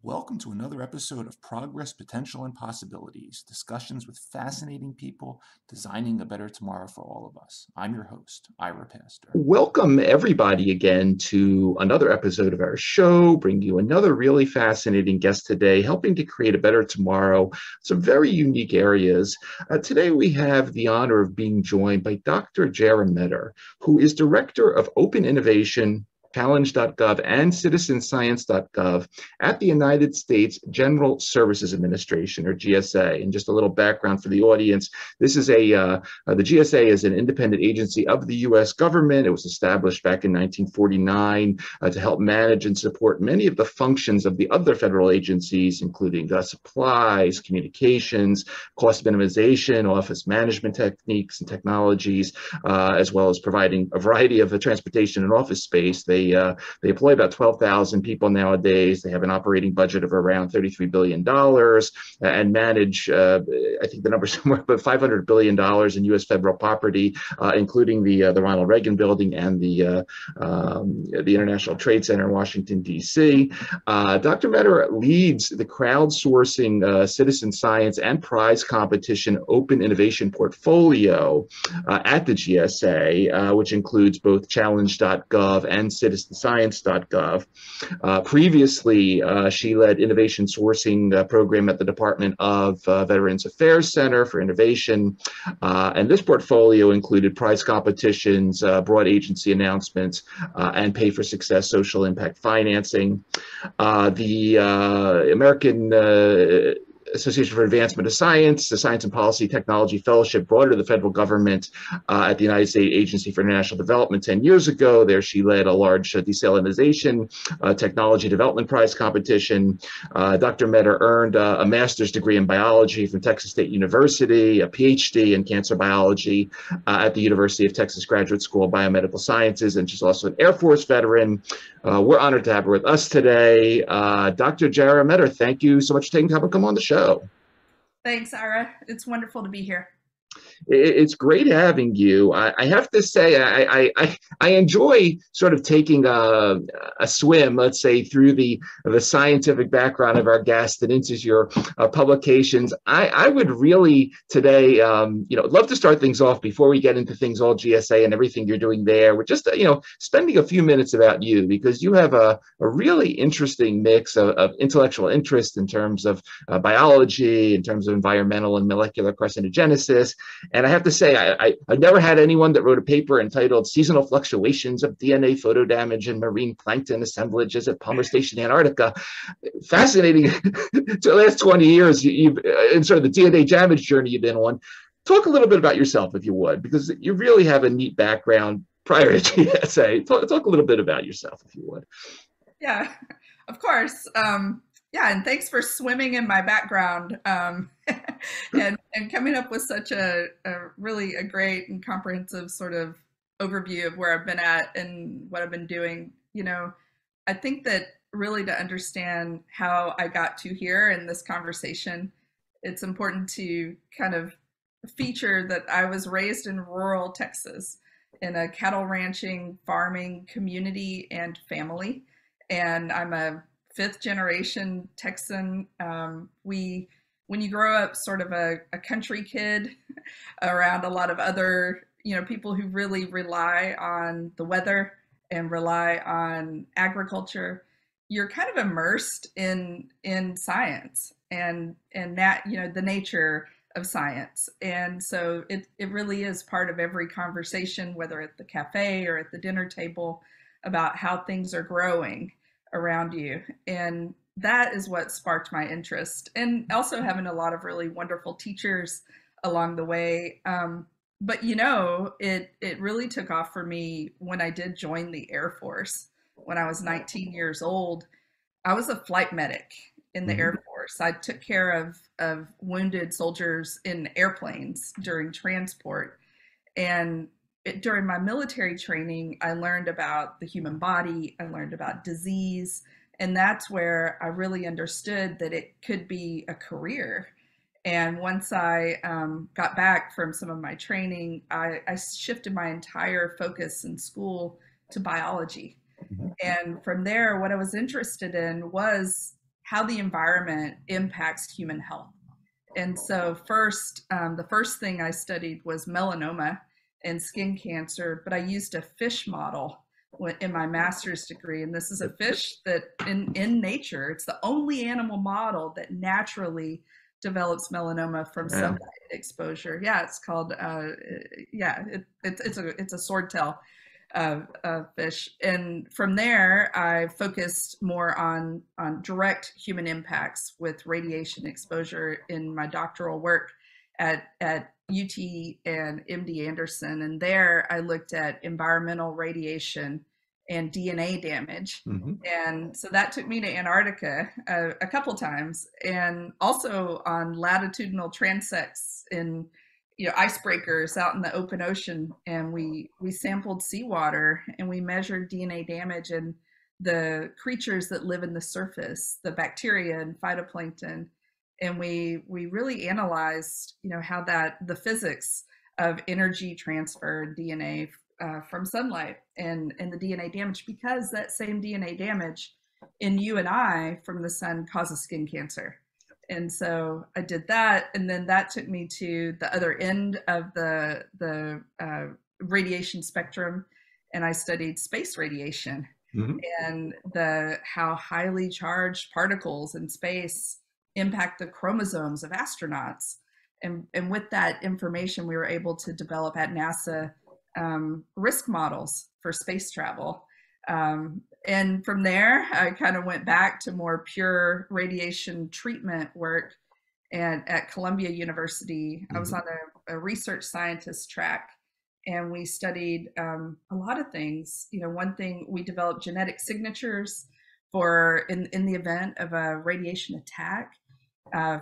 Welcome to another episode of Progress, Potential, and Possibilities, discussions with fascinating people designing a better tomorrow for all of us. I'm your host, Ira Pastor. Welcome everybody again to another episode of our show, bringing you another really fascinating guest today, helping to create a better tomorrow, some very unique areas. Today we have the honor of being joined by Dr. Jarah Meador, who is Director of Open Innovation, Challenge.gov and Citizenscience.gov at the United States General Services Administration, or GSA. And just a little background for the audience, this is the GSA is an independent agency of the U.S. government. It was established back in 1949 to help manage and support many of the functions of the other federal agencies, including supplies, communications, cost minimization, office management techniques and technologies, as well as providing a variety of transportation and office space. They employ about 12,000 people nowadays. They have an operating budget of around $33 billion and manage, I think the number is somewhere about $500 billion in U.S. federal property, including the Ronald Reagan building and the International Trade Center in Washington, D.C. Dr. Meador leads the crowdsourcing citizen science and prize competition open innovation portfolio at the GSA, which includes both Challenge.gov and Citizenscience.gov. Previously, she led innovation sourcing program at the Department of Veterans Affairs Center for Innovation. And this portfolio included prize competitions, broad agency announcements, and pay for success social impact financing. The American Association for Advancement of Science, the Science and Policy Technology Fellowship brought her to the federal government at the United States Agency for International Development 10 years ago. There she led a large desalinization technology development prize competition. Dr. Meador earned a master's degree in biology from Texas State University, a Ph.D. in cancer biology at the University of Texas Graduate School of Biomedical Sciences, and she's also an Air Force veteran. We're honored to have her with us today. Dr. Jarah Meador, thank you so much for taking time to come on the show. Thanks, Ira. It's wonderful to be here. It's great having you. I have to say, I enjoy sort of taking a swim, let's say, through the scientific background of our guest and into your publications. I would really today, love to start things off before we get into things all GSA and everything you're doing there. We're just, spending a few minutes about you, because you have a really interesting mix of intellectual interest in terms of biology, in terms of environmental and molecular carcinogenesis. And I have to say, I've never had anyone that wrote a paper entitled Seasonal Fluctuations of DNA Photo Damage in Marine Plankton Assemblages at Palmer Station, Antarctica. Fascinating. To the last 20 years, you've in sort of the DNA damage journey you've been on. Talk a little bit about yourself, if you would, because you really have a neat background prior to GSA. Talk a little bit about yourself, if you would. Yeah, of course. Yeah, and thanks for swimming in my background and coming up with such a really great and comprehensive sort of overview of where I've been at and what I've been doing. I think that really to understand how I got to here in this conversation, it's important to kind of feature that I was raised in rural Texas in a cattle ranching, farming community and family. And I'm a fifth generation Texan. When you grow up sort of a country kid around a lot of other, people who really rely on the weather and rely on agriculture, you're kind of immersed in science and that, the nature of science. And so it really is part of every conversation, whether at the cafe or at the dinner table, about how things are growing around you. And that is what sparked my interest. And also having a lot of really wonderful teachers along the way. But it really took off for me when I did join the Air Force. When I was 19 years old, I was a flight medic in the Air Force. I took care of wounded soldiers in airplanes during transport. And during my military training, I learned about the human body, I learned about disease, and that's where I really understood that it could be a career. And once I got back from some of my training, I shifted my entire focus in school to biology. And from there, what I was interested in was how the environment impacts human health. And so the first thing I studied was melanoma and skin cancer, but I used a fish model in my master's degree. And this is a fish that in nature, it's the only animal model that naturally develops melanoma from sunlight exposure. Yeah, it's called, it's a swordtail fish. And from there, I focused more on direct human impacts with radiation exposure in my doctoral work at UT and MD Anderson. And there I looked at environmental radiation and DNA damage. And so that took me to Antarctica a couple times, and also on latitudinal transects in icebreakers out in the open ocean. And we sampled seawater and we measured DNA damage in the creatures that live in the surface, the bacteria and phytoplankton. And we really analyzed, how the physics of energy transfer DNA from sunlight and the DNA damage, because that same DNA damage in you and I from the sun causes skin cancer. And so I did that, and then that took me to the other end of the radiation spectrum, and I studied space radiation and how highly charged particles in space impact the chromosomes of astronauts. And with that information, we were able to develop at NASA risk models for space travel. And from there, I kind of went back to more pure radiation treatment work. And at Columbia University, I was on a research scientist track, and we studied a lot of things. One thing, we developed genetic signatures for in the event of a radiation attack.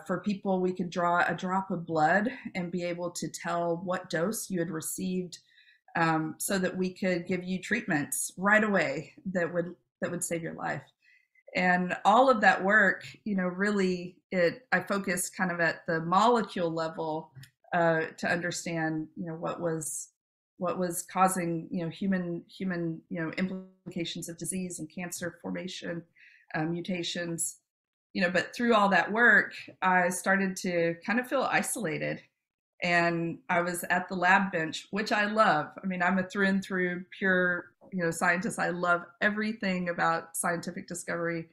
For people, we could draw a drop of blood and be able to tell what dose you had received, so that we could give you treatments right away that would save your life. And all of that work, really, I focused kind of at the molecule level to understand, what was causing, human implications of disease and cancer formation, mutations. But through all that work, I started to kind of feel isolated. And I was at the lab bench, which I love. I mean, I'm a through and through pure, scientist. I love everything about scientific discovery.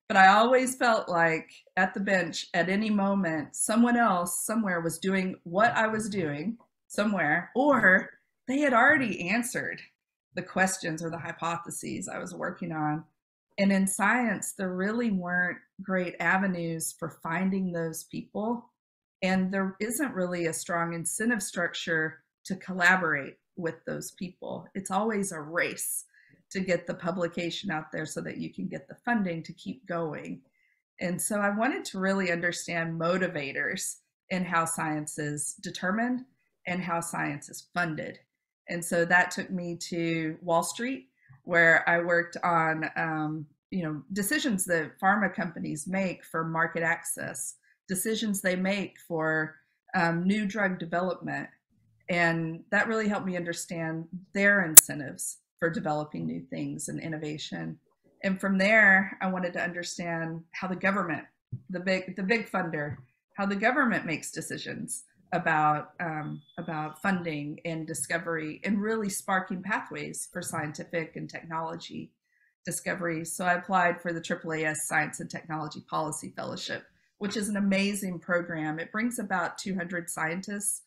But I always felt like at the bench, at any moment, someone else somewhere was doing what I was doing somewhere, or they had already answered the questions or the hypotheses I was working on. And in science, there really weren't great avenues for finding those people. And there isn't really a strong incentive structure to collaborate with those people. It's always a race to get the publication out there so that you can get the funding to keep going. And so I wanted to really understand motivators in how science is determined and how science is funded. And so that took me to Wall Street, where I worked on decisions that pharma companies make for market access, decisions they make for new drug development. And that really helped me understand their incentives for developing new things and innovation. And from there, I wanted to understand how the government, the big funder, how the government makes decisions about funding and discovery, and really sparking pathways for scientific and technology discovery. So I applied for the AAAS Science and Technology Policy Fellowship, which is an amazing program. It brings about 200 scientists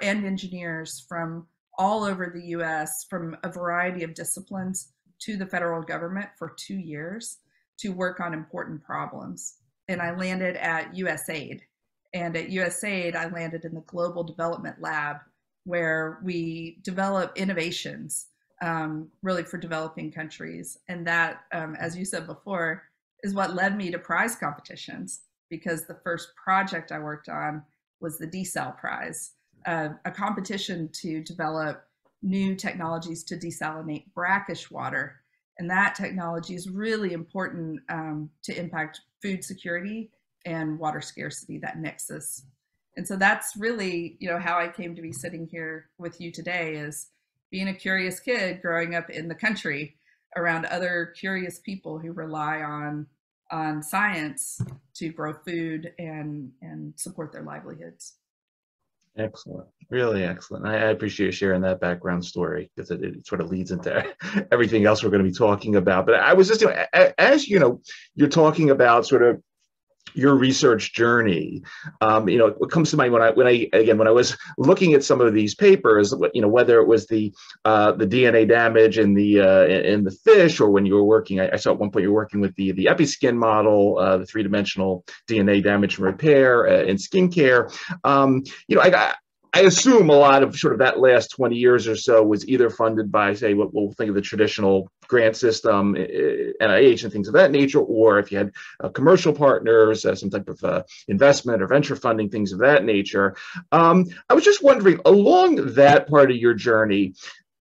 and engineers from all over the US, from a variety of disciplines, to the federal government for 2 years to work on important problems. And I landed at USAID. And at USAID, I landed in the Global Development Lab, where we develop innovations really for developing countries. And that, as you said before, is what led me to prize competitions, because the first project I worked on was the Desal Prize, a competition to develop new technologies to desalinate brackish water. And that technology is really important to impact food security and water scarcity, that nexus. And so that's really, how I came to be sitting here with you today, is being a curious kid growing up in the country around other curious people who rely on science to grow food and support their livelihoods. Excellent. Really excellent. I appreciate you sharing that background story, because it sort of leads into everything else we're going to be talking about. But I was just, as you're talking about sort of your research journey, what comes to mind when I was looking at some of these papers, whether it was the DNA damage in the fish, or when you were working, I saw at one point you were working with the EpiSkin model, the three-dimensional DNA damage and repair in skincare. I assume a lot of sort of that last 20 years or so was either funded by, say, what we'll think of the traditional grant system, NIH and things of that nature, or if you had commercial partners, some type of investment or venture funding, things of that nature. I was just wondering, along that part of your journey,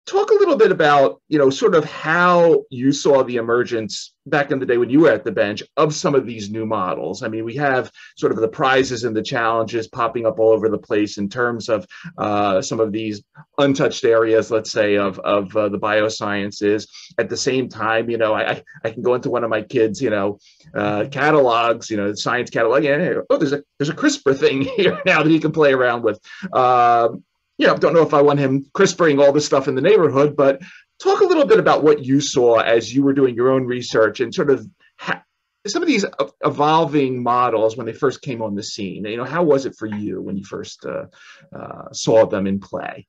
talk a little bit about, sort of how you saw the emergence back in the day when you were at the bench of some of these new models. I mean, we have sort of the prizes and the challenges popping up all over the place in terms of some of these untouched areas, let's say, of the biosciences. At the same time, I can go into one of my kids', catalogs, science catalog. There's a CRISPR thing here now that he can play around with. Don't know if I want him CRISPRing all this stuff in the neighborhood, but talk a little bit about what you saw as you were doing your own research, and sort of some of these evolving models when they first came on the scene. How was it for you when you first saw them in play?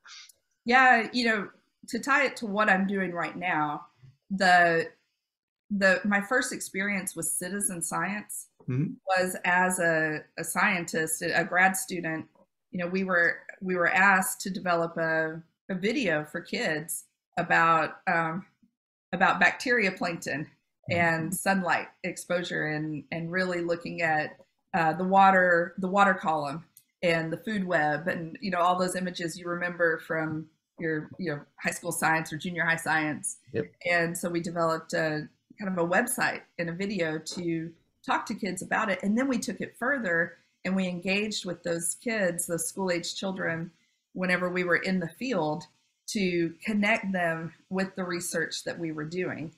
Yeah, to tie it to what I'm doing right now, my first experience with citizen science was as a scientist, a grad student. We were asked to develop a video for kids about bacteria plankton and sunlight exposure, and really looking at the water column and the food web, and all those images you remember from your high school science or junior high science. Yep. And so we developed a kind of a website and a video to talk to kids about it, and then we took it further. And we engaged with those kids, those school-age children, whenever we were in the field, to connect them with the research that we were doing,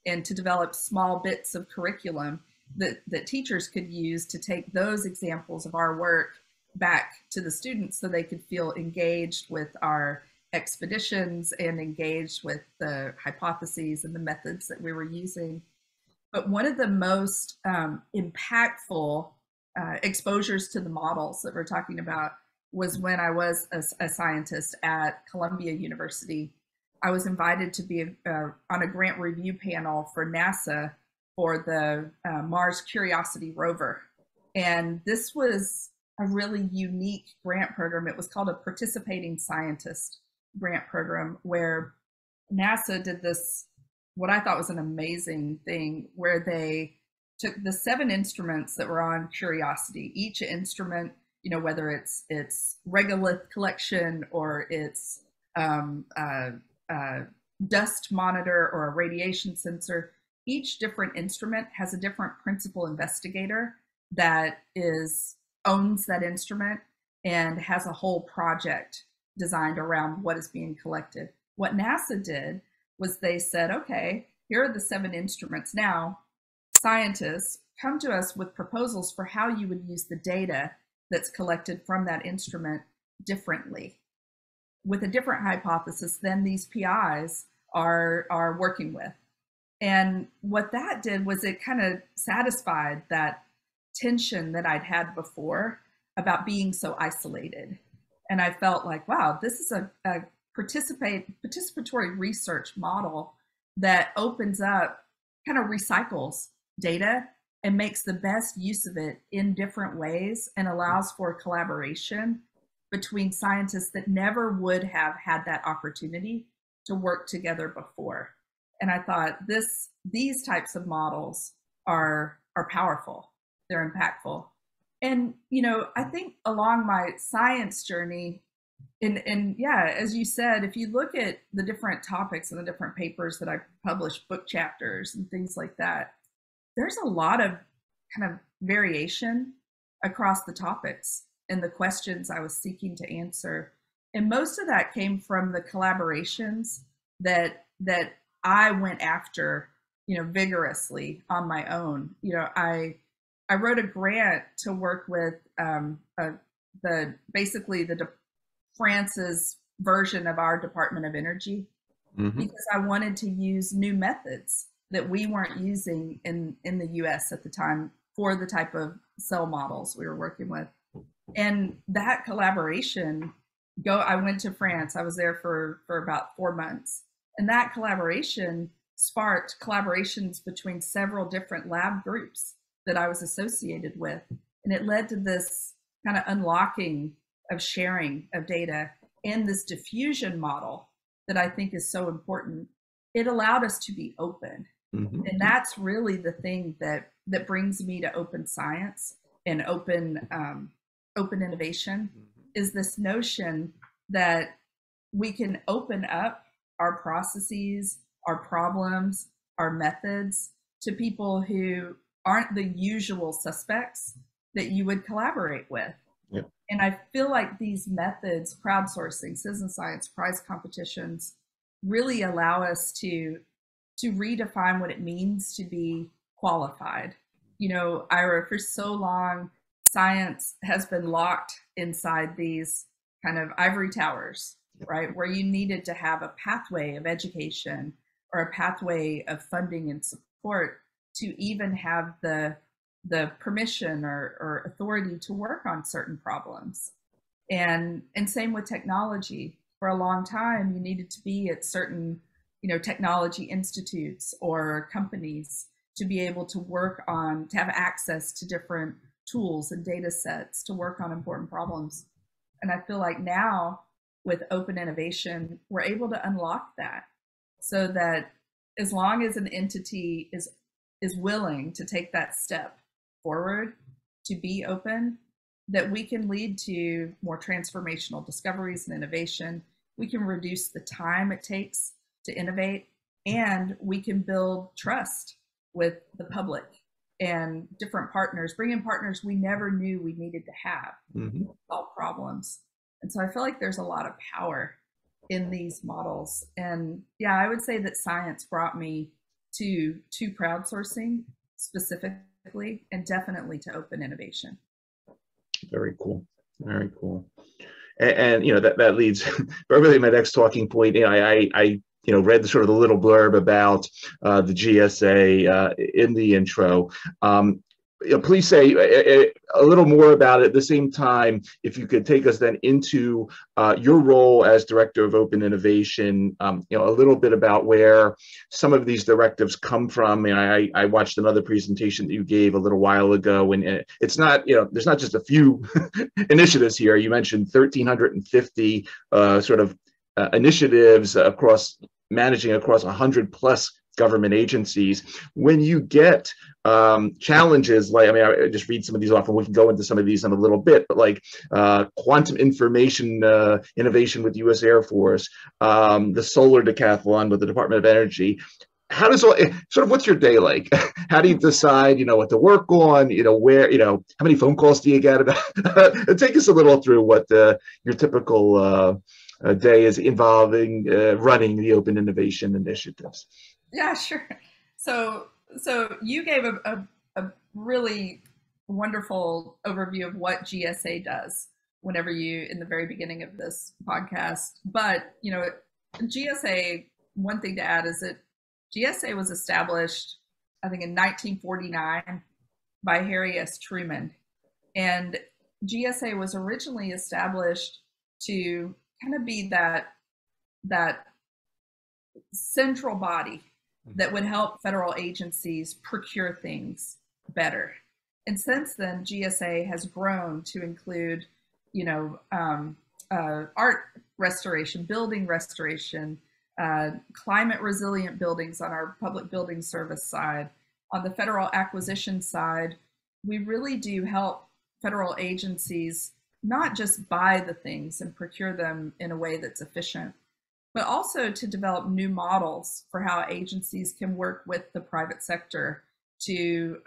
and to develop small bits of curriculum that teachers could use to take those examples of our work back to the students, so they could feel engaged with our expeditions and engaged with the hypotheses and the methods that we were using. But one of the most impactful exposures to the models that we're talking about was when I was a scientist at Columbia University. I was invited to be on a grant review panel for NASA for the Mars Curiosity Rover. And this was a really unique grant program. It was called a Participating Scientist grant program, where NASA did this, what I thought was an amazing thing, where they took the 7 instruments that were on Curiosity. Each instrument, whether it's regolith collection, or it's dust monitor, or a radiation sensor, each different instrument has a different principal investigator that owns that instrument and has a whole project designed around what is being collected. What NASA did was they said, okay, here are the 7 instruments. Now, scientists, come to us with proposals for how you would use the data that's collected from that instrument differently, with a different hypothesis than these PIs are working with. And what that did was it kind of satisfied that tension that I'd had before about being so isolated. And I felt like, wow, this is a participatory research model that opens up, kind of recycles data and makes the best use of it in different ways and allows for collaboration between scientists that never would have had that opportunity to work together before. And I thought these types of models are powerful, they're impactful. And, you know, I think along my science journey, and yeah, as you said, if you look at the different topics and the different papers that I publish, book chapters and things like that, there's a lot of kind of variation across the topics and the questions I was seeking to answer. And most of that came from the collaborations that I went after, you know, vigorously on my own. You know, I wrote a grant to work with basically France's version of our Department of Energy, because I wanted to use new methods that we weren't using in the US at the time for the type of cell models we were working with. And that collaboration, I went to France. I was there for about 4 months. And that collaboration sparked collaborations between several different lab groups that I was associated with. And it led to this kind of unlocking of sharing of data and this diffusion model that I think is so important. It allowed us to be open. And that's really the thing that brings me to open science and open innovation, is this notion that we can open up our processes, our problems, our methods to people who aren't the usual suspects that you would collaborate with. Yeah. And I feel like these methods, crowdsourcing, citizen science, prize competitions, really allow us to redefine what it means to be qualified. You know, Ira, for so long, science has been locked inside these kind of ivory towers, right? Where you needed to have a pathway of education or a pathway of funding and support to even have the permission or authority to work on certain problems. And same with technology. For a long time, you needed to be at certain, you know, technology institutes or companies to be able to work on, to have access to different tools and data sets to work on important problems. And I feel like now with open innovation, we're able to unlock that, so that as long as an entity is willing to take that step forward to be open, that we can lead to more transformational discoveries and innovation. We can reduce the time it takes to innovate, and we can build trust with the public and different partners, bring in partners we never knew we needed to have to solve problems. And so I feel like there's a lot of power in these models. And yeah, I would say that science brought me to crowdsourcing specifically, and definitely to open innovation. Very cool. Very cool. And you know, that leads really my next talking point. You know, I read the little blurb about the GSA in the intro. Please say a little more about it. At the same time, if you could take us then into your role as Director of Open Innovation, a little bit about where some of these directives come from. And I watched another presentation that you gave a little while ago, and it's not, there's not just a few initiatives here. You mentioned 1,350 initiatives managing across 100 plus government agencies. When you get challenges like, I just read some of these off, and we can go into some of these in a little bit, but like quantum information innovation with the U.S. Air Force, the solar decathlon with the Department of Energy. How does what's your day like? How do you decide, what to work on, where, how many phone calls do you get about? Take us a little through what your typical day is involving running the open innovation initiatives. Yeah, sure. So you gave a really wonderful overview of what GSA does whenever in the very beginning of this podcast. But, GSA, one thing to add is that GSA was established, I think, in 1949 by Harry S. Truman. And GSA was originally established to kind of be that central body that would help federal agencies procure things better. And since then, GSA has grown to include, art restoration, building restoration, climate resilient buildings on our public building service side. On the federal acquisition side, we really do help federal agencies not just buy the things and procure them in a way that's efficient, but also to develop new models for how agencies can work with the private sector to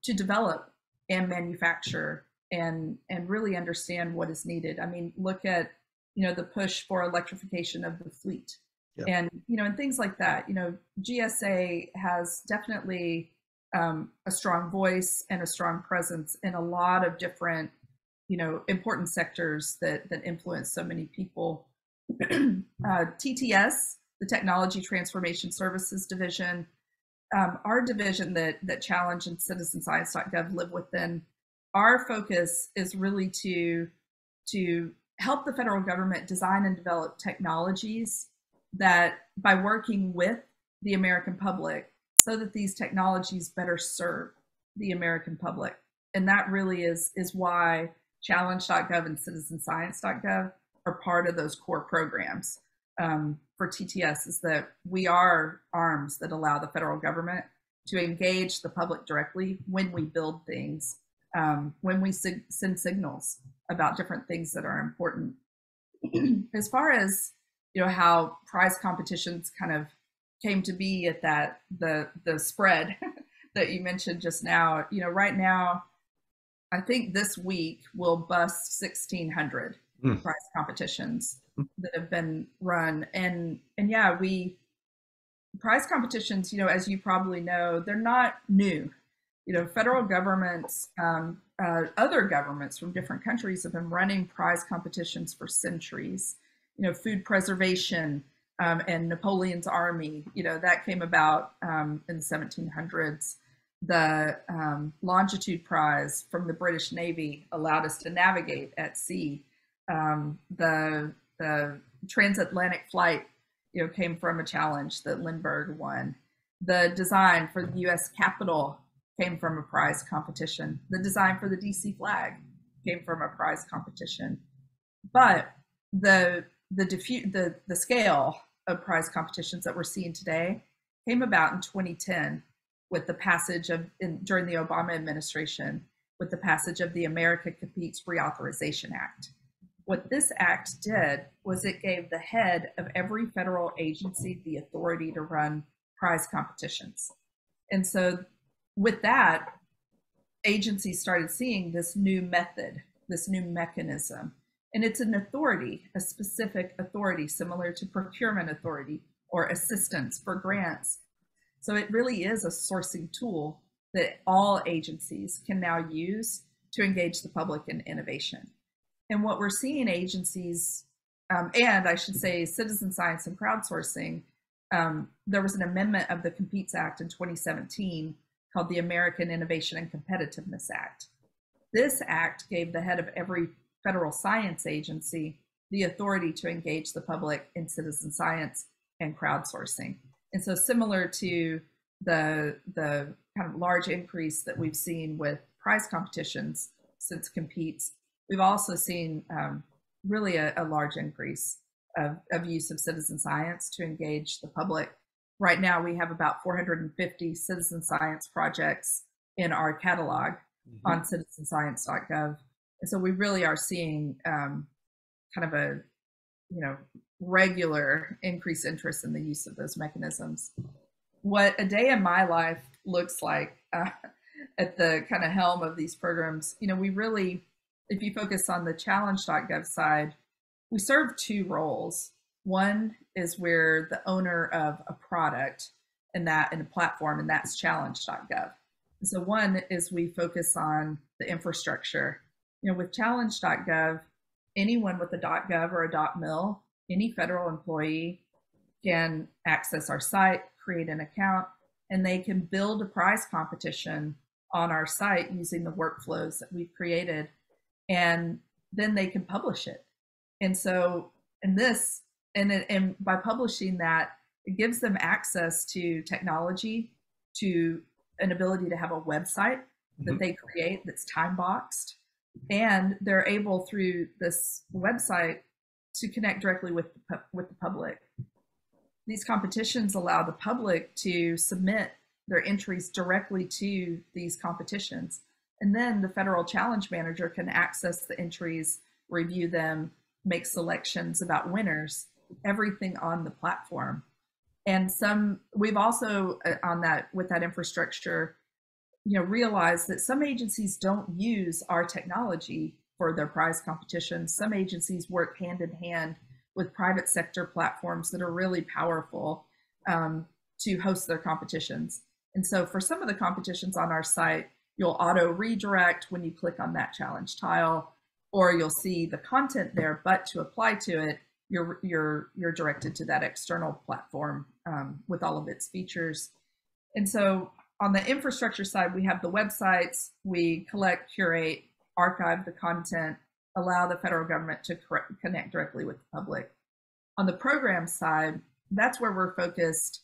develop and manufacture and really understand what is needed. I mean, look at the push for electrification of the fleet, and and things like that. GSA has definitely a strong voice and a strong presence in a lot of different important sectors that influence so many people. TTS, the Technology Transformation Services Division, our division that Challenge and Citizenscience.gov live within, our focus is really to help the federal government design and develop technologies that, by working with the American public, so that these technologies better serve the American public. And that really is why Challenge.gov and Citizenscience.gov are part of those core programs. For TTS is that we are arms that allow the federal government to engage the public directly when we build things, when we send signals about different things that are important. As far as how prize competitions kind of came to be at the spread that you mentioned just now, right now, I think this week we'll bust 1,600 prize competitions that have been run. And yeah, prize competitions, as you probably know, they're not new. Federal governments, other governments from different countries have been running prize competitions for centuries. Food preservation and Napoleon's army, that came about in the 1700s. The Longitude Prize from the British Navy allowed us to navigate at sea. The transatlantic flight, came from a challenge that Lindbergh won. The design for the U.S. Capitol came from a prize competition. The design for the DC flag came from a prize competition. But the scale of prize competitions that we're seeing today came about in 2010 with the passage during the Obama administration, with the passage of the America Competes Reauthorization Act. What this act did was it gave the head of every federal agency the authority to run prize competitions. And so with that, agencies started seeing this new method, this new mechanism. And it's an authority, a specific authority, similar to procurement authority or assistance for grants. So it really is a sourcing tool that all agencies can now use to engage the public in innovation. And what we're seeing agencies, and I should say citizen science and crowdsourcing, there was an amendment of the Competes Act in 2017 called the American Innovation and Competitiveness Act. This act gave the head of every federal science agency the authority to engage the public in citizen science and crowdsourcing. And so similar to the kind of large increase that we've seen with prize competitions since Competes, we've also seen really a large increase of use of citizen science to engage the public. Right now, we have about 450 citizen science projects in our catalog on citizenscience.gov. And so we really are seeing kind of a regular increased interest in the use of those mechanisms. What a day in my life looks like at the kind of helm of these programs, we really, if you focus on the challenge.gov side, we serve two roles. One is we're the owner of a product in a platform, and that's challenge.gov. And so one is we focus on the infrastructure. With challenge.gov, anyone with a .gov or a .mil, any federal employee can access our site, create an account, and they can build a prize competition on our site using the workflows that we've created, and then they can publish it. And so, and by publishing that, it gives them access to technology, to an ability to have a website that they create that's time boxed, and they're able through this website to connect directly with the public. These competitions allow the public to submit their entries directly to these competitions. And then the federal challenge manager can access the entries, review them, make selections about winners, everything on the platform. And we've also on that, with that infrastructure, realized that some agencies don't use our technology for their prize competitions. Some agencies work hand in hand with private sector platforms that are really powerful to host their competitions. And so for some of the competitions on our site, you'll auto redirect when you click on that challenge tile, or you'll see the content there, but to apply to it, you're directed to that external platform with all of its features. And so on the infrastructure side, we have the websites, we collect, curate, archive the content, allow the federal government to connect directly with the public. On the program side, that's where we're focused,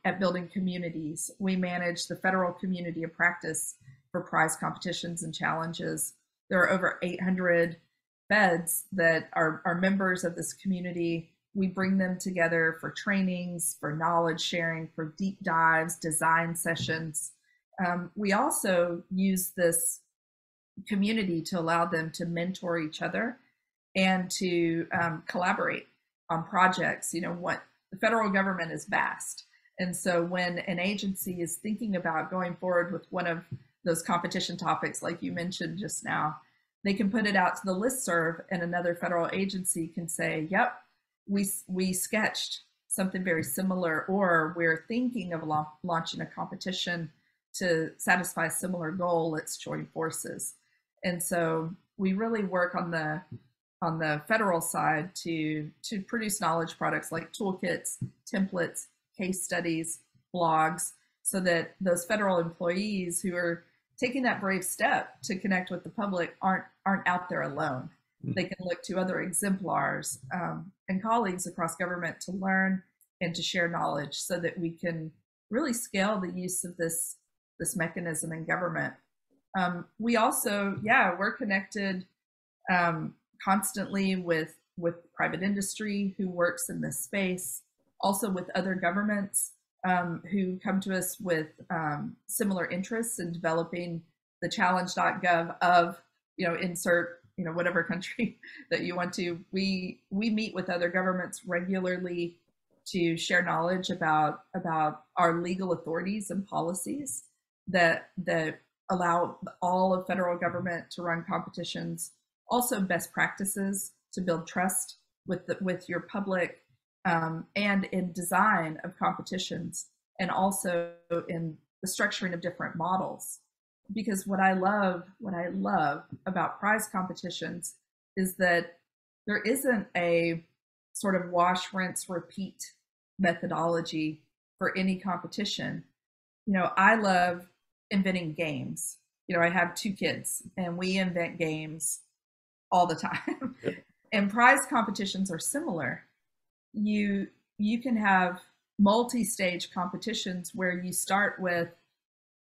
at building communities. We manage the federal community of practice for prize competitions and challenges. There are over 800 feds that are members of this community. We bring them together for trainings, for knowledge sharing, for deep dives, design sessions. We also use this community to allow them to mentor each other and to collaborate on projects. What the federal government is vast. And so when an agency is thinking about going forward with one of those competition topics, like you mentioned just now, they can put it out to the listserv, and another federal agency can say, yep, we sketched something very similar, or we're thinking of launching a competition to satisfy a similar goal. Let's join forces. And so we really work on the federal side to produce knowledge products like toolkits, templates, case studies, blogs, so that those federal employees who are taking that brave step to connect with the public aren't out there alone. They can look to other exemplars and colleagues across government to learn and to share knowledge, so that we can really scale the use of this mechanism in government. We also, we're connected constantly with private industry who works in this space, also with other governments who come to us with similar interests in developing the challenge.gov of, insert, whatever country that you want to. We meet with other governments regularly to share knowledge about our legal authorities and policies that allow all of federal government to run competitions. Also best practices to build trust with your public, and in design of competitions, and also in the structuring of different models. Because what I love about prize competitions is that there isn't a sort of wash, rinse, repeat methodology for any competition. I love inventing games. I have 2 kids, and we invent games all the time. And prize competitions are similar. You can have multi-stage competitions where you start with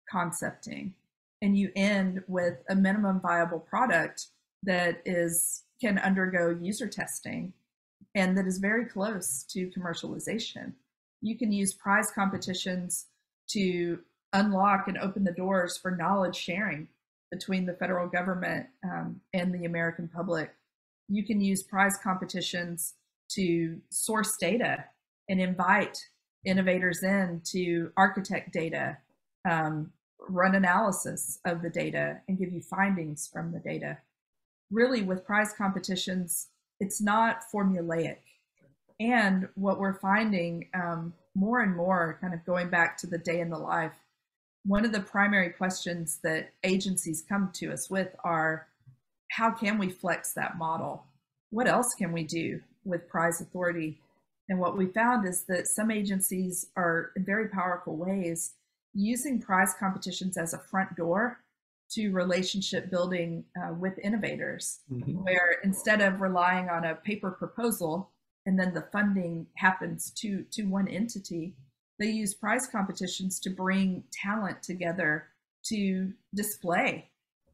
concepting and you end with a minimum viable product that can undergo user testing and that is very close to commercialization. You can use prize competitions to unlock and open the doors for knowledge sharing between the federal government and the American public. You can use prize competitions to source data and invite innovators in to architect data, run analysis of the data, and give you findings from the data. Really, with prize competitions, it's not formulaic. And what we're finding more and more, kind of going back to the day in the life, one of the primary questions that agencies come to us with are, how can we flex that model? What else can we do with prize authority? And what we found is that some agencies are, in very powerful ways, using prize competitions as a front door to relationship building with innovators, where instead of relying on a paper proposal and then the funding happens to one entity, they use prize competitions to bring talent together to display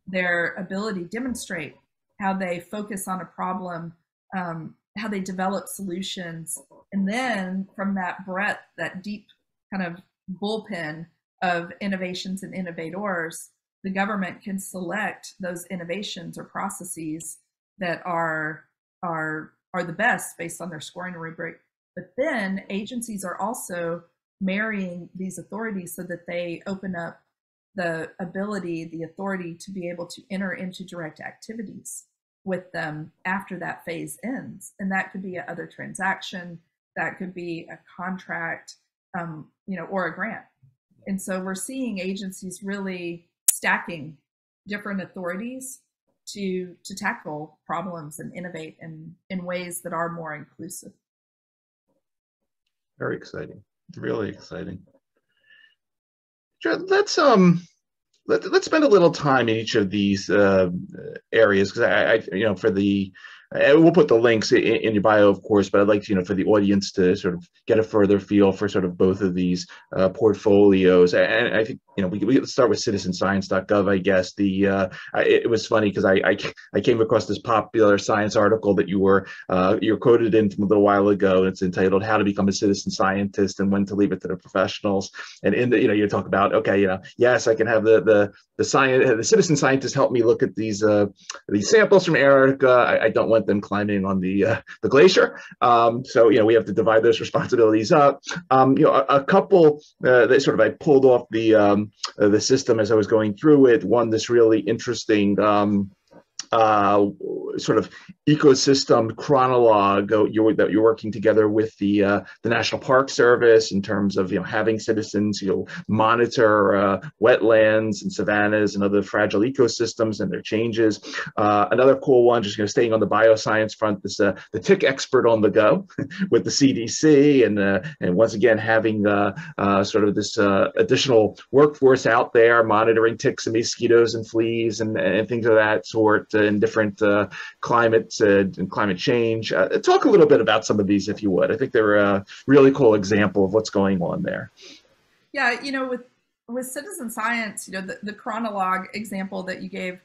their ability, demonstrate how they focus on a problem, how they develop solutions. And then from that breadth, that deep kind of bullpen of innovations and innovators, the government can select those innovations or processes that are the best based on their scoring rubric. But then agencies are also marrying these authorities so that they open up the ability, the authority to be able to enter into direct activities with them after that phase ends. And that could be a other transaction, that could be a contract, or a grant. And so we're seeing agencies really stacking different authorities to tackle problems and innovate in ways that are more inclusive. Very exciting, really exciting. Let's spend a little time in each of these areas, because we'll put the links in your bio, of course, but I'd like to, for the audience to sort of get a further feel for sort of both of these portfolios. And I think, we start with citizenscience.gov, I guess. It was funny because I came across this popular science article that you're quoted in from a little while ago. It's entitled "How to Become a Citizen Scientist and When to Leave It to the Professionals." And in the, you talk about, okay, yes, I can have the citizen scientists help me look at these samples from Antarctica. I don't want them climbing on the glacier. So we have to divide those responsibilities up. A couple that sort of I pulled off the system as I was going through it. One, this really interesting sort of ecosystem chronologue that you're working together with the National Park Service in terms of having citizens monitor wetlands and savannas and other fragile ecosystems and their changes. Another cool one, just staying on the bioscience front, this the tick expert on the go with the CDC, and once again having sort of this additional workforce out there monitoring ticks and mosquitoes and fleas and things of that sort in different climates and climate change. Talk a little bit about some of these, if you would. I think they're a really cool example of what's going on there. Yeah, with citizen science, the chronologue example that you gave,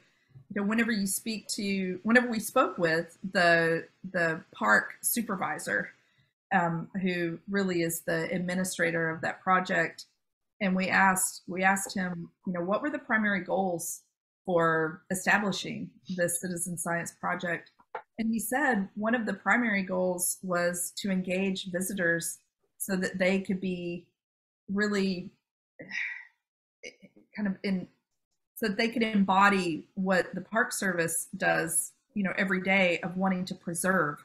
whenever we spoke with the park supervisor, who really is the administrator of that project, and we asked him, what were the primary goals for establishing this citizen science project? And he said one of the primary goals was to engage visitors so that they could be really so that they could embody what the Park Service does, every day, of wanting to preserve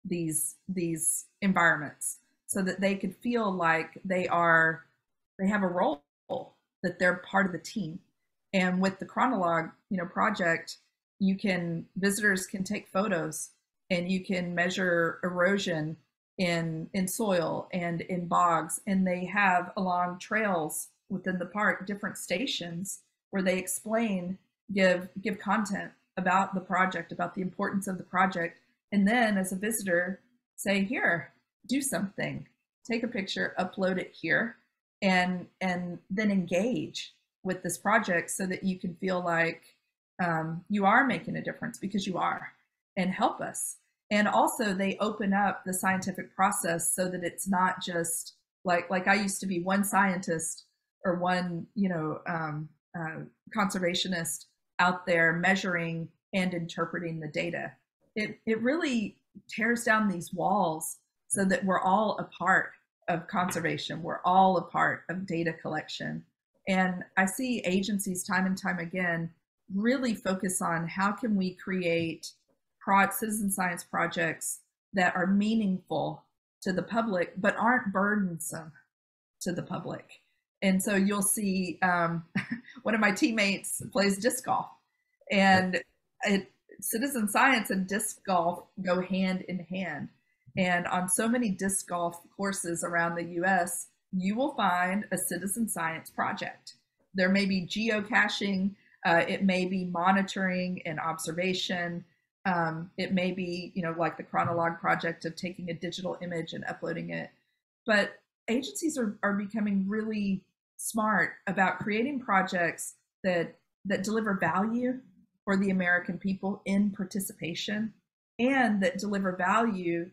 these environments, so that they could feel like they have a role, that they're part of the team. And with the chronologue, project, visitors can take photos, and you can measure erosion in soil and in bogs, and they have along trails within the park different stations where they give content about the project, about the importance of the project, and then as a visitor say, here, do something, take a picture, upload it here, and then engage with this project so that you can feel like you are making a difference, because you are, and help us. And also they open up the scientific process so that it's not just like I used to be one scientist or one conservationist out there measuring and interpreting the data. It really tears down these walls so that we're all a part of conservation. We're all a part of data collection. And I see agencies time and time again really focus on how can we create citizen science projects that are meaningful to the public but aren't burdensome to the public. And so you'll see one of my teammates plays disc golf, and citizen science and disc golf go hand in hand. And on so many disc golf courses around the US, you will find a citizen science project. There may be geocaching, it may be monitoring and observation. It may be, like the Chronologue project of taking a digital image and uploading it. But agencies are becoming really smart about creating projects that deliver value for the American people in participation, and that deliver value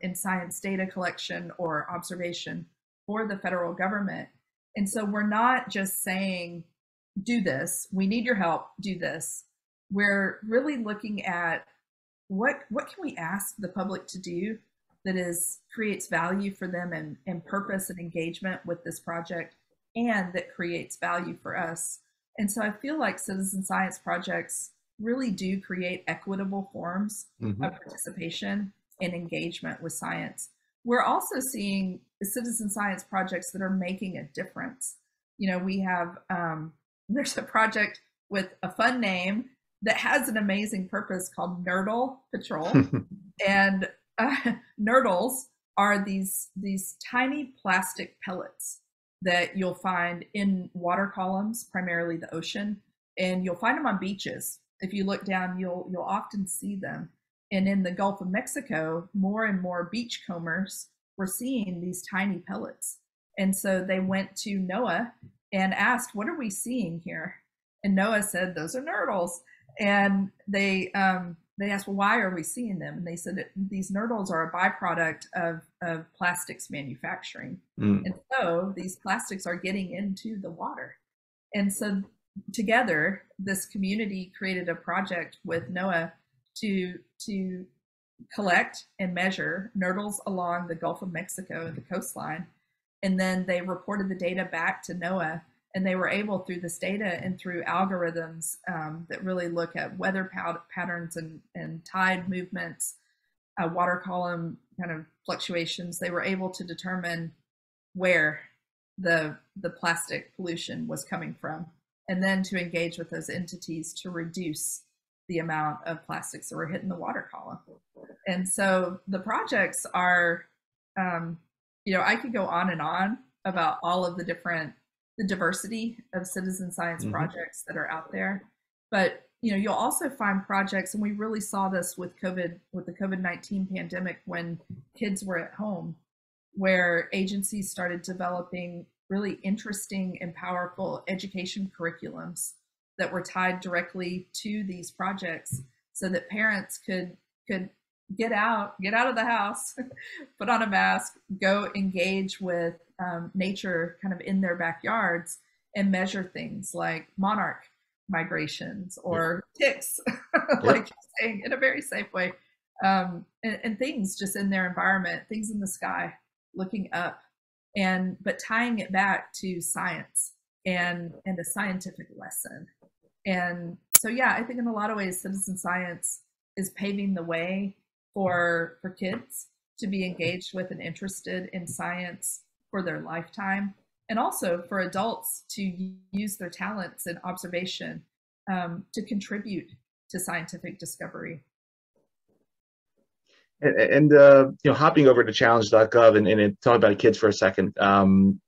in science data collection or observation for the federal government. And so we're not just saying, do this, we need your help, do this. We're really looking at what can we ask the public to do that creates value for them and purpose and engagement with this project, and that creates value for us. And so I feel like citizen science projects really do create equitable forms of participation and engagement with science. We're also seeing citizen science projects that are making a difference. We have, there's a project with a fun name that has an amazing purpose called Nurdle Patrol. And nurdles are these tiny plastic pellets that you'll find in water columns, primarily the ocean, and you'll find them on beaches. If you look down, you'll often see them. And in the Gulf of Mexico, more and more beachcombers were seeing these tiny pellets. And so they went to Noaa and asked, what are we seeing here? And Noaa said, those are nurdles. And they asked, well, why are we seeing them? And they said that these nurdles are a byproduct of plastics manufacturing. And so these plastics are getting into the water. And so together, this community created a project with Noaa to collect and measure nurdles along the Gulf of Mexico, the coastline. And then they reported the data back to Noaa, and they were able, through this data and through algorithms that really look at weather patterns and tide movements, water column kind of fluctuations, they were able to determine where the plastic pollution was coming from, and then to engage with those entities to reduce the amount of plastics that were hitting the water column. And so the projects are, I could go on and on about all of the diversity of citizen science projects that are out there. But, you'll also find projects, and we really saw this with the COVID-19 pandemic, when kids were at home, where agencies started developing really interesting and powerful education curriculums that were tied directly to these projects, so that parents could get out of the house, put on a mask, go engage with nature kind of in their backyards, and measure things like monarch migrations or ticks, like you're saying, in a very safe way, and things just in their environment, things in the sky, looking up, but tying it back to science and a scientific lesson. And so, I think in a lot of ways, citizen science is paving the way for kids to be engaged with and interested in science for their lifetime, and also for adults to use their talents and observation to contribute to scientific discovery. And hopping over to challenge.gov and talk about kids for a second,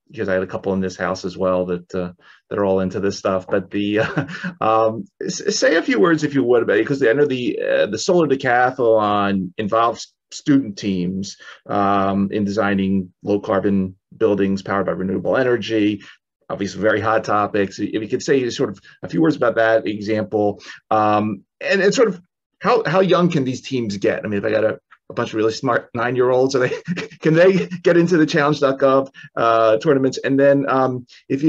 because I had a couple in this house as well that are all into this stuff. But say a few words, if you would, about it, because I know the Solar Decathlon involves student teams in designing low carbon buildings powered by renewable energy. Obviously, very hot topics. If you could say sort of a few words about that example, and sort of how young can these teams get? I mean, if I got a bunch of really smart 9-year-olds, can they get into the challenge.gov tournaments? And then if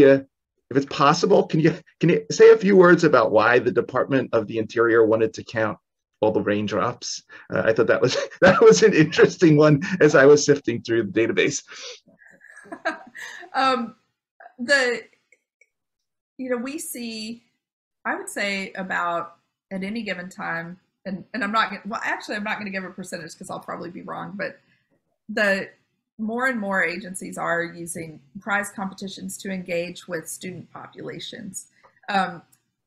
it's possible, can you say a few words about why the Department of the Interior wanted to count all the raindrops? I thought that was an interesting one as I was sifting through the database. We see, I would say, about at any given time, and I'm not going to give a percentage because I'll probably be wrong, but the more and more agencies are using prize competitions to engage with student populations.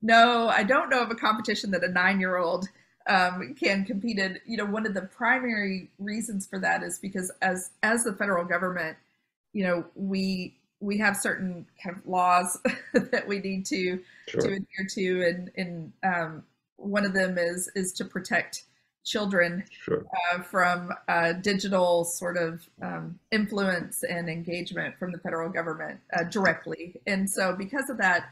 No, I don't know of a competition that a 9-year-old can compete in. One of the primary reasons for that is because as the federal government we have certain kind of laws that we need to Sure. adhere to, and one of them is to protect children Sure. from digital sort of influence and engagement from the federal government directly. And so because of that,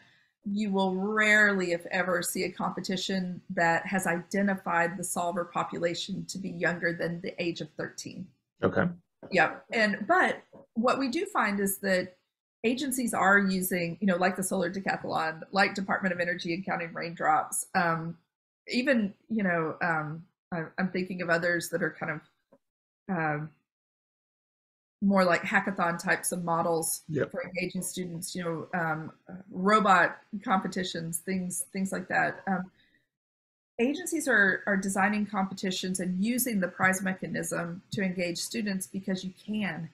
you will rarely, if ever, see a competition that has identified the solver population to be younger than the age of 13. Okay. Yep. But what we do find is that agencies are using, like the Solar Decathlon, like Department of Energy and Counting Raindrops, even, I'm thinking of others that are kind of more like hackathon types of models for engaging students, robot competitions, things like that. Agencies are designing competitions and using the prize mechanism to engage students because you can,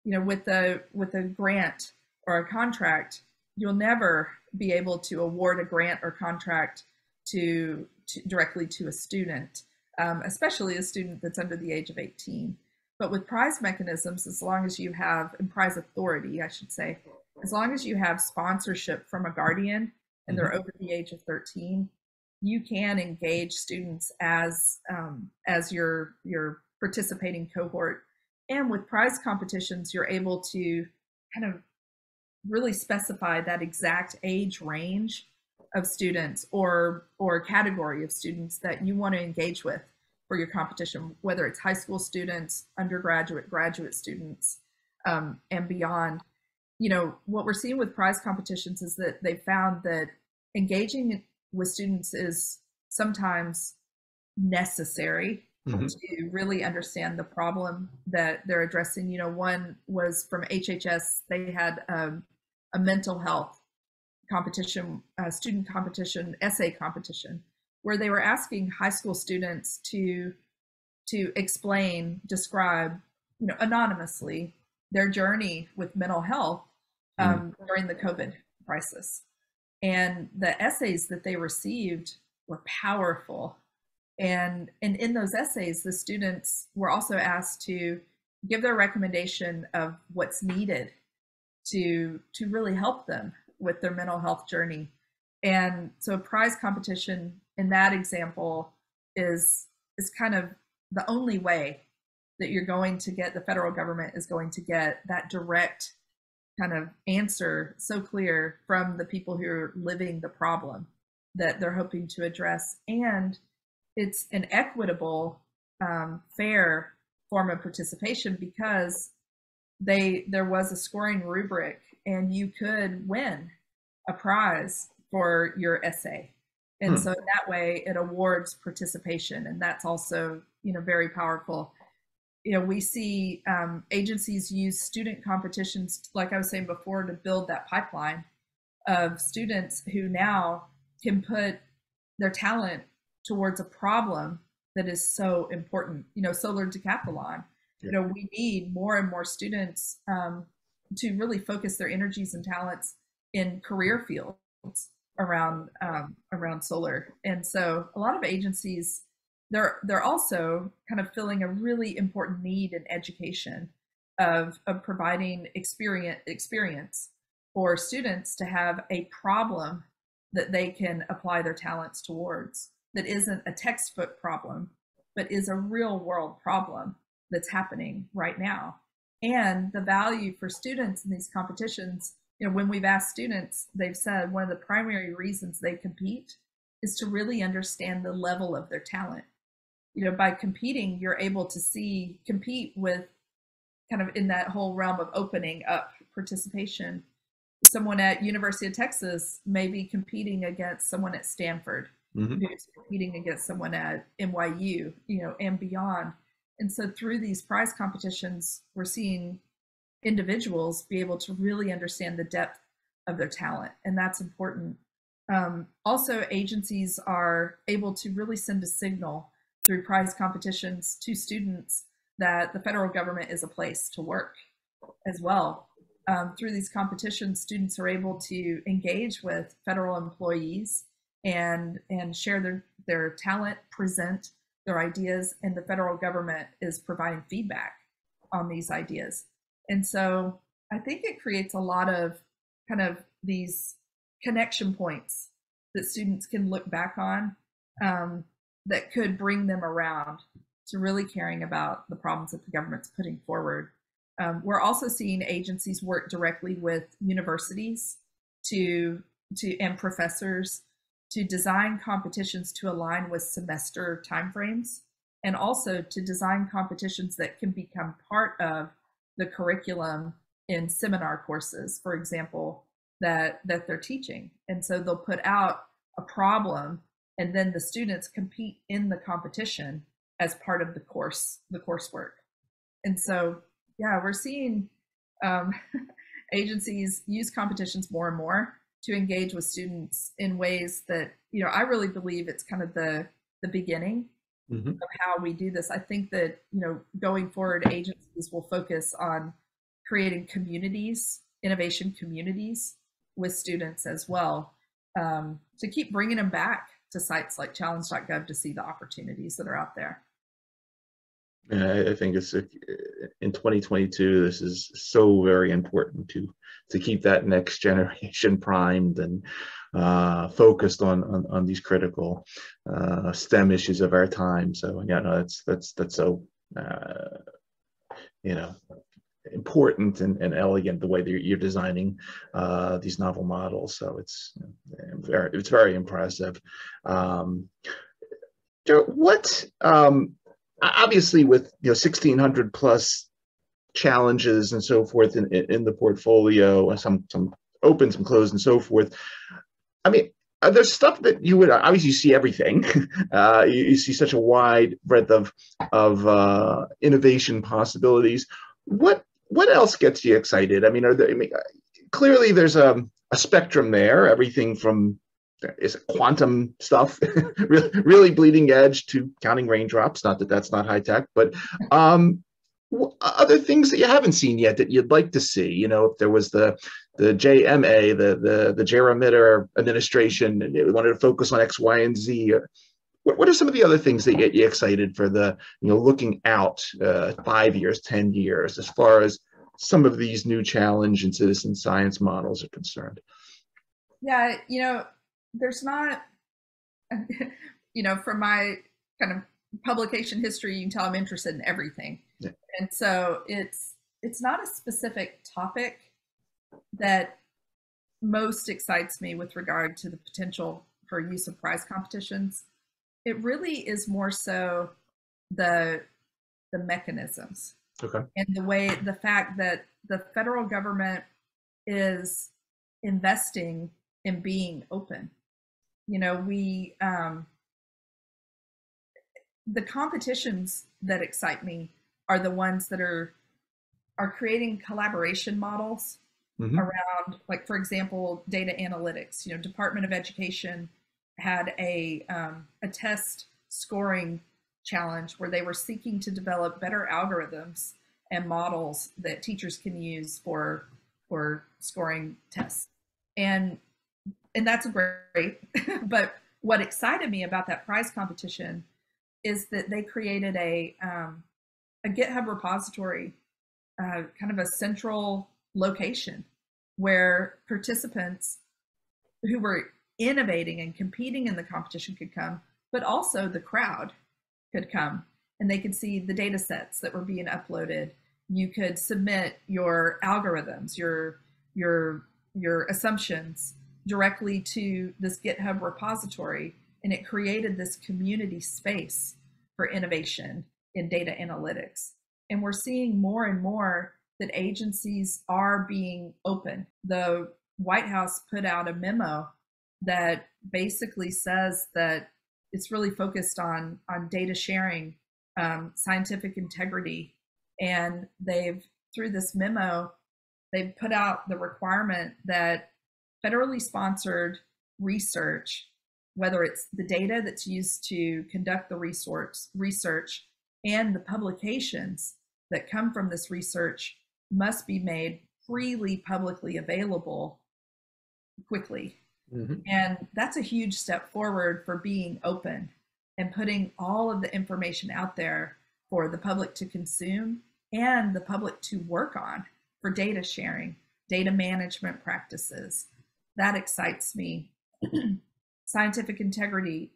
with a grant or a contract, you'll never be able to award a grant or contract to directly to a student, especially a student that's under the age of 18. But with prize mechanisms, as long as you have, and prize authority, I should say, as long as you have sponsorship from a guardian and they're over the age of 13, you can engage students as your participating cohort. And with prize competitions, you're able to kind of really specify that exact age range of students or category of students that you want to engage with for your competition, whether it's high school students, undergraduate, graduate students, and beyond. What we're seeing with prize competitions is that they found that engaging with students is sometimes necessary to really understand the problem that they're addressing. One was from HHS. They had a mental health competition, student competition, essay competition, where they were asking high school students to explain, describe, anonymously their journey with mental health during the COVID crisis. And the essays that they received were powerful. And in those essays, the students were also asked to give their recommendation of what's needed to really help them with their mental health journey. And so a prize competition in that example is kind of the only way that you're going to get, the federal government is going to get that direct kind of answer so clear from the people who are living the problem that they're hoping to address. And it's an equitable, fair form of participation because there was a scoring rubric and you could win a prize for your essay. And so that way it awards participation, and that's also, very powerful. We see agencies use student competitions, like I was saying before, to build that pipeline of students who now can put their talent towards a problem that is so important. Solar Decathlon. We need more and more students to really focus their energies and talents in career fields around solar. And so a lot of agencies, they're also kind of filling a really important need in education of providing experience for students to have a problem that they can apply their talents towards, that isn't a textbook problem, but is a real world problem that's happening right now. And the value for students in these competitions, when we've asked students, they've said one of the primary reasons they compete is to really understand the level of their talent. By competing, you're able to compete with kind of in that whole realm of opening up participation. Someone at University of Texas may be competing against someone at Stanford, who's competing against someone at NYU, and beyond. And so through these prize competitions, we're seeing individuals be able to really understand the depth of their talent, and that's important. Also, agencies are able to really send a signal through prize competitions to students that the federal government is a place to work as well. Through these competitions, students are able to engage with federal employees and share their talent, present their ideas, and the federal government is providing feedback on these ideas. And so I think it creates a lot of kind of these connection points that students can look back on, that could bring them around to really caring about the problems that the government's putting forward. We're also seeing agencies work directly with universities and professors to design competitions to align with semester timeframes, and also to design competitions that can become part of the curriculum in seminar courses, for example, that they're teaching. And so they'll put out a problem, and then the students compete in the competition as part of the coursework. And so, yeah, we're seeing agencies use competitions more and more to engage with students in ways that, I really believe it's kind of the beginning of how we do this. I think that, going forward, agencies will focus on creating communities, innovation communities with students as well, to keep bringing them back to sites like challenge.gov to see the opportunities that are out there. And I think it's in 2022, this is so very important to keep that next generation primed and focused on these critical STEM issues of our time. So yeah, no, that's so important and elegant the way that you're designing these novel models. So it's very impressive. What obviously with 1,600 plus challenges and so forth in the portfolio, some open, some closed, and so forth. I mean, there's stuff that you would obviously see everything. You see such a wide breadth of innovation possibilities. What else gets you excited? I mean, clearly there's a spectrum there. Everything from quantum stuff, really bleeding edge, to counting raindrops. Not that that's not high tech, but other things that you haven't seen yet that you'd like to see. If there was the JMA, the Jarah Meador administration, and they wanted to focus on X, Y, and Z. What are some of the other things that get you excited for the looking out 5 years, 10 years, as far as some of these new challenge and citizen science models are concerned? Yeah, there's not, from my kind of publication history, you can tell I'm interested in everything. Yeah. And so it's not a specific topic that most excites me with regard to the potential for use of prize competitions. It really is more so the mechanisms. Okay. And the fact that the federal government is investing in being open. The competitions that excite me are the ones that are creating collaboration models around, like, for example, data analytics. Department of Education had a test scoring challenge where they were seeking to develop better algorithms and models that teachers can use for scoring tests. And that's great. But what excited me about that prize competition is that they created a GitHub repository, kind of a central location where participants who were innovating and competing in the competition could come, but also the crowd could come, and they could see the data sets that were being uploaded. You could submit your algorithms, your assumptions directly to this GitHub repository, and it created this community space for innovation in data analytics. And we're seeing more and more that agencies are being open. The White House put out a memo that basically says that it's really focused on data sharing, scientific integrity, and through this memo, they've put out the requirement that federally sponsored research, whether it's the data that's used to conduct the research and the publications that come from this research, must be made freely publicly available quickly. And that's a huge step forward for being open and putting all of the information out there for the public to consume and the public to work on for data sharing, data management practices. That excites me. Scientific integrity,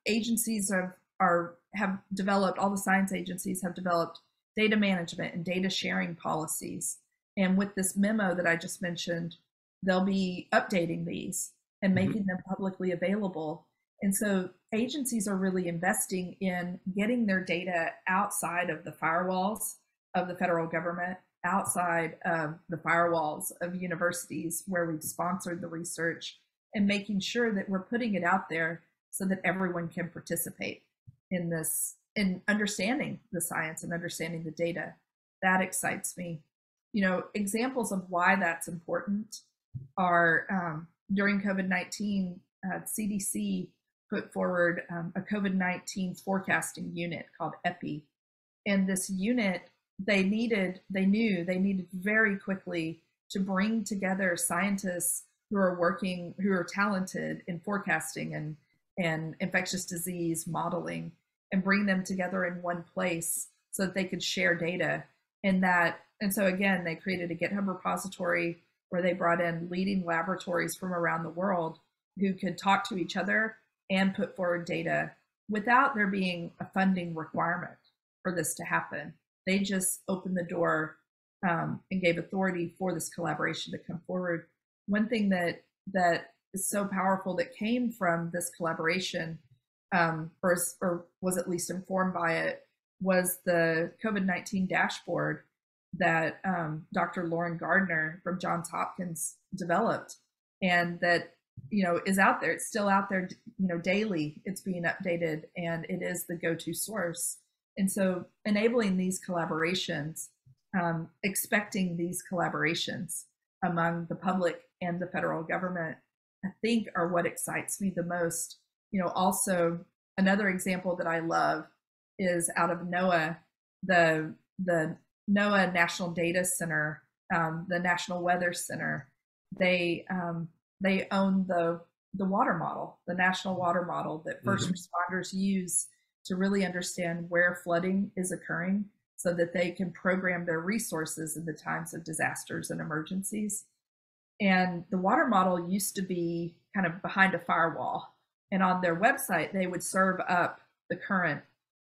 agencies have developed, all the science agencies have developed data management and data sharing policies. And with this memo that I just mentioned, they'll be updating these and making them publicly available. And so agencies are really investing in getting their data outside of the firewalls of the federal government, outside of the firewalls of universities where we've sponsored the research, and making sure that we're putting it out there so that everyone can participate in this, in understanding the science and understanding the data. That excites me. Examples of why that's important are during COVID-19, CDC put forward a COVID-19 forecasting unit called EPI. And this unit, they knew they needed very quickly to bring together scientists who are talented in forecasting and infectious disease modeling, and bring them together in one place so that they could share data. And so again, they created a GitHub repository where they brought in leading laboratories from around the world who could talk to each other and put forward data without there being a funding requirement for this to happen. They just opened the door and gave authority for this collaboration to come forward. One thing that is so powerful that came from this collaboration, or was at least informed by it, was the COVID-19 dashboard that Dr. Lauren Gardner from Johns Hopkins developed, and that is out there. It's still out there, daily. It's being updated, and it is the go-to source. And so enabling these collaborations, expecting these collaborations among the public and the federal government, I think are what excites me the most. Also another example that I love is out of Noaa, the Noaa National Data Center, the National Weather Center. They own the water model, the national water model that first responders use to really understand where flooding is occurring so that they can program their resources in the times of disasters and emergencies. And the water model used to be kind of behind a firewall. And on their website, they would serve up the current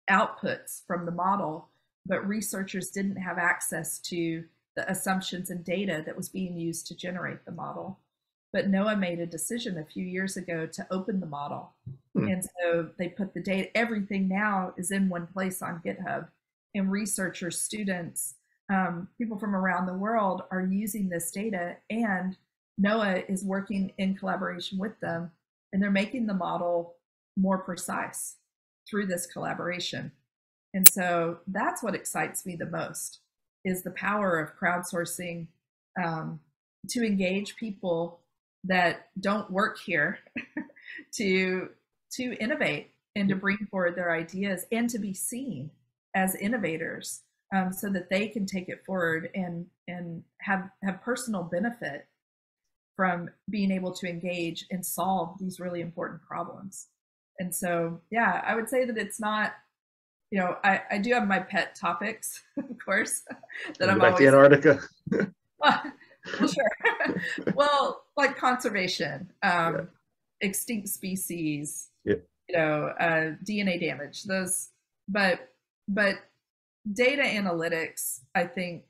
outputs from the model, but researchers didn't have access to the assumptions and data that was being used to generate the model. But Noaa made a decision a few years ago to open the model. And so they put the data, everything now is in one place on GitHub, and researchers, students, people from around the world are using this data, and Noaa is working in collaboration with them, and they're making the model more precise through this collaboration. And so that's what excites me the most, is the power of crowdsourcing to engage people that don't work here to innovate and to bring forward their ideas and to be seen as innovators, so that they can take it forward and have personal benefit from being able to engage and solve these really important problems. And so, yeah, I would say that it's not, I do have my pet topics, of course, that I'm back always to Antarctica. Well, sure. Well, like conservation, extinct species, DNA damage, those, but data analytics, I think,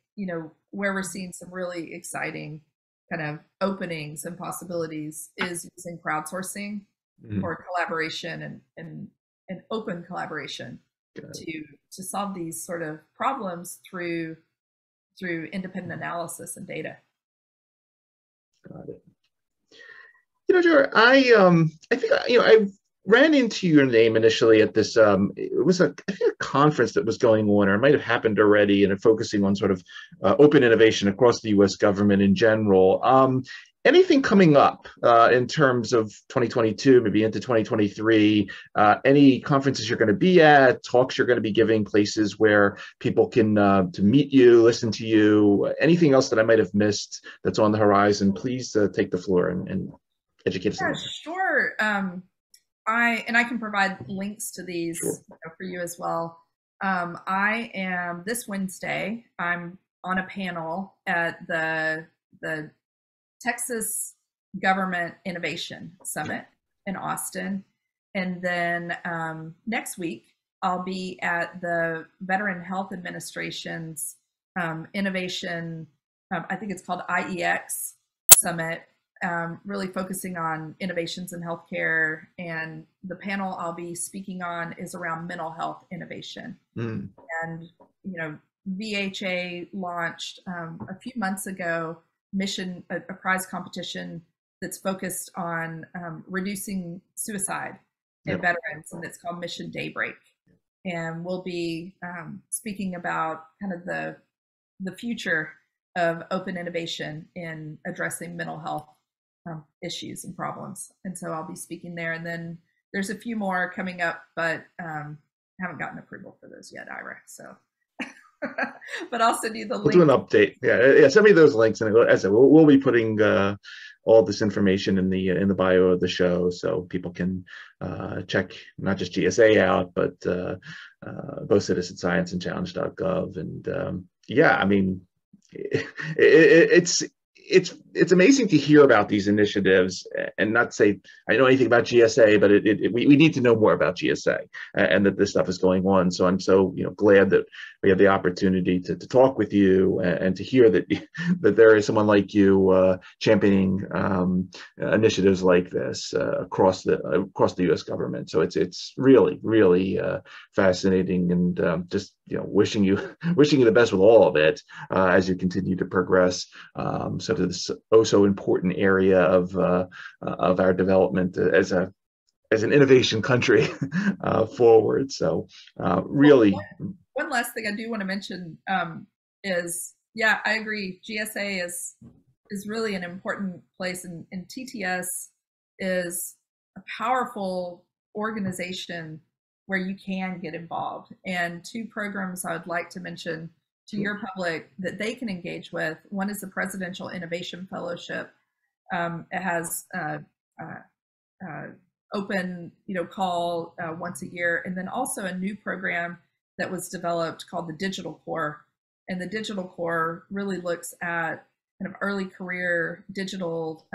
where we're seeing some really exciting kind of openings and possibilities is using crowdsourcing or collaboration and open collaboration to solve these sort of problems through independent analysis and data. Got it. Jarah, I think I ran into your name initially at this. It was I think a conference that was going on, or it might have happened already, and focusing on sort of open innovation across the U.S. government in general. Anything coming up in terms of 2022, maybe into 2023? Any conferences you're going to be at, talks you're going to be giving, places where people can to meet you, listen to you? Anything else that I might have missed that's on the horizon? Please take the floor and educate us. Yeah, sure. I can provide links to these for you as well. I am this Wednesday. I'm on a panel at the Texas Government Innovation Summit in Austin. And then next week, I'll be at the Veteran Health Administration's innovation, I think it's called IEX Summit, really focusing on innovations in healthcare. And the panel I'll be speaking on is around mental health innovation. And, you know, VHA launched a few months ago a prize competition that's focused on reducing suicide in veterans, and it's called Mission Daybreak. And we'll be speaking about kind of the future of open innovation in addressing mental health issues and problems. And so I'll be speaking there. And then there's a few more coming up, but haven't gotten approval for those yet, Ira. So, but I'll send you the link. We'll do an update. Yeah. Send me those links, and as I said, we'll be putting all this information in the bio of the show, so people can check not just GSA out, but both Citizen Science and Challenge.gov. And yeah, I mean, it's amazing to hear about these initiatives, and not say I know anything about GSA, but we need to know more about GSA and that this stuff is going on. So I'm so glad that we have the opportunity to talk with you and to hear that there is someone like you championing initiatives like this across the U.S. government. So it's really fascinating, and just wishing you the best with all of it as you continue to progress. So to this so important area of our development as an innovation country forward. So really. One last thing I do want to mention is, yeah, I agree. GSA is really an important place, and TTS is a powerful organization where you can get involved. And two programs I would like to mention to your public that they can engage with. One is the Presidential Innovation Fellowship. It has open call once a year, and then also a new program that was developed called the Digital Core. And the Digital Core really looks at kind of early career digital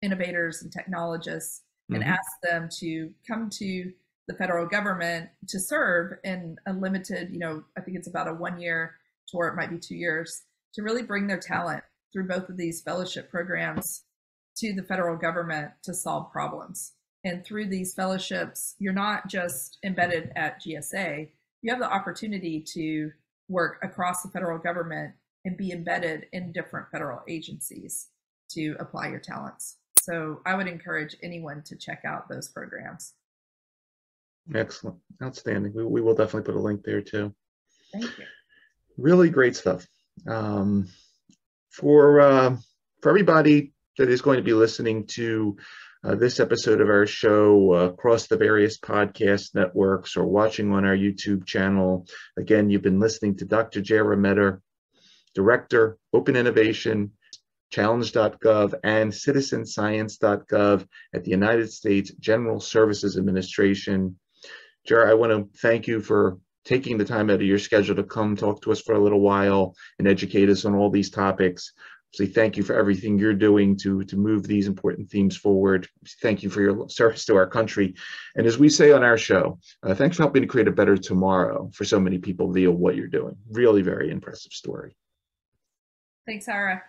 innovators and technologists, and asks them to come to the federal government to serve in a limited, I think it's about a 1 year tour, it might be 2 years, to really bring their talent through both of these fellowship programs to the federal government to solve problems. And through these fellowships, you're not just embedded at GSA, you have the opportunity to work across the federal government and be embedded in different federal agencies to apply your talents. So I would encourage anyone to check out those programs. Excellent. Outstanding. We will definitely put a link there too. Thank you. Really great stuff. For everybody that is going to be listening to this episode of our show across the various podcast networks or watching on our YouTube channel, again, you've been listening to Dr. Jarah Meador, Director, Open Innovation, Challenge.gov, and Citizenscience.gov at the United States General Services Administration. Jarah, I want to thank you for taking the time out of your schedule to come talk to us for a little while and educate us on all these topics. So thank you for everything you're doing to move these important themes forward. Thank you for your service to our country. And as we say on our show, thanks for helping to create a better tomorrow for so many people via what you're doing. Really very impressive story. Thanks, Sarah.